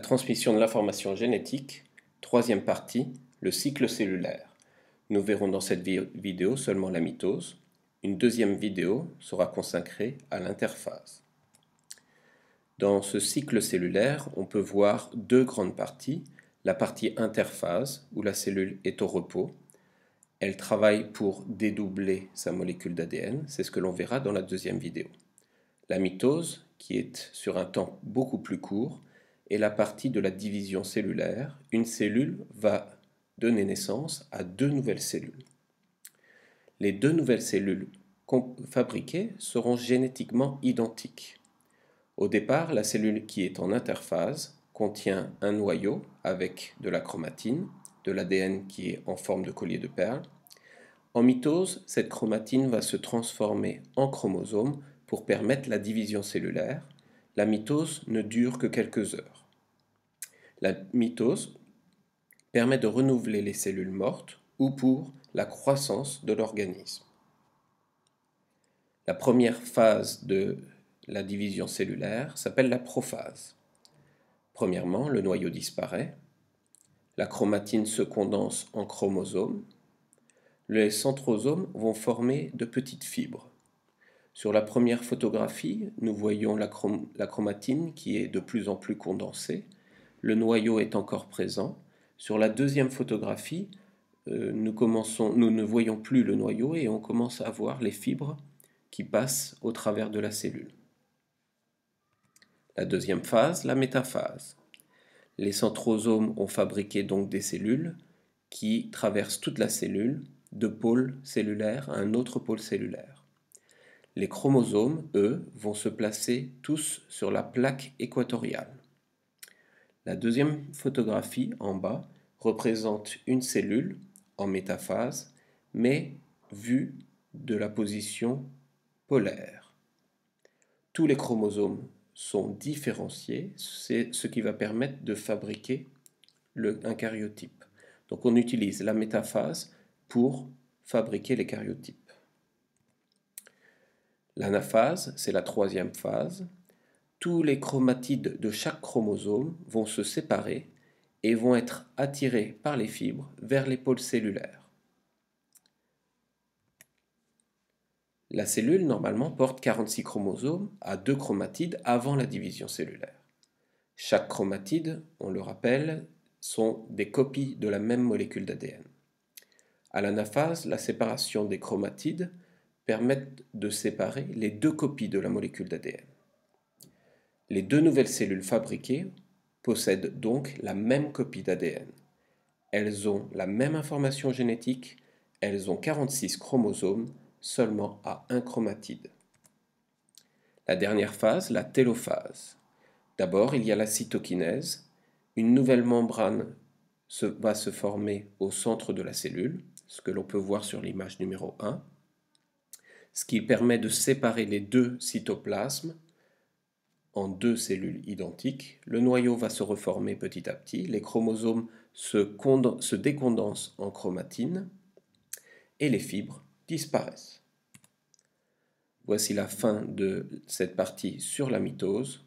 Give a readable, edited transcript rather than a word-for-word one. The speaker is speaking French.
transmission de l'information génétique, troisième partie, le cycle cellulaire. Nous verrons dans cette vidéo seulement la mitose. Une deuxième vidéo sera consacrée à l'interphase. Dans ce cycle cellulaire, on peut voir deux grandes parties. La partie interphase, où la cellule est au repos. Elle travaille pour dédoubler sa molécule d'ADN, c'est ce que l'on verra dans la deuxième vidéo. La mitose, qui est sur un temps beaucoup plus court, est la partie de la division cellulaire. Une cellule va donner naissance à deux nouvelles cellules. Les deux nouvelles cellules fabriquées seront génétiquement identiques. Au départ, la cellule qui est en interphase contient un noyau avec de la chromatine, de l'ADN qui est en forme de collier de perles. En mitose, cette chromatine va se transformer en chromosome pour permettre la division cellulaire. La mitose ne dure que quelques heures. La mitose permet de renouveler les cellules mortes ou pour la croissance de l'organisme. La première phase de la division cellulaire s'appelle la prophase. Premièrement, le noyau disparaît, la chromatine se condense en chromosomes, les centrosomes vont former de petites fibres. Sur la première photographie, nous voyons la chromatine qui est de plus en plus condensée. Le noyau est encore présent. Sur la deuxième photographie, nous ne voyons plus le noyau et on commence à voir les fibres qui passent au travers de la cellule. La deuxième phase, la métaphase. Les centrosomes ont fabriqué donc des cellules qui traversent toute la cellule, de pôle cellulaire à un autre pôle cellulaire. Les chromosomes, eux, vont se placer tous sur la plaque équatoriale. La deuxième photographie en bas représente une cellule en métaphase, mais vue de la position polaire. Tous les chromosomes sont différenciés, c'est ce qui va permettre de fabriquer un karyotype. Donc on utilise la métaphase pour fabriquer les karyotypes. L'anaphase, c'est la troisième phase. Tous les chromatides de chaque chromosome vont se séparer et vont être attirés par les fibres vers les pôles cellulaires. La cellule, normalement, porte 46 chromosomes à 2 chromatides avant la division cellulaire. Chaque chromatide, on le rappelle, sont des copies de la même molécule d'ADN. À l'anaphase, la séparation des chromatides permet de séparer les deux copies de la molécule d'ADN. Les deux nouvelles cellules fabriquées possèdent donc la même copie d'ADN. Elles ont la même information génétique, elles ont 46 chromosomes seulement à un chromatide. La dernière phase, la télophase. D'abord, il y a la cytokinèse. Une nouvelle membrane va se former au centre de la cellule, ce que l'on peut voir sur l'image numéro 1, ce qui permet de séparer les deux cytoplasmes en deux cellules identiques. Le noyau va se reformer petit à petit, les chromosomes se décondensent en chromatine et les fibres disparaissent. Voici la fin de cette partie sur la mitose.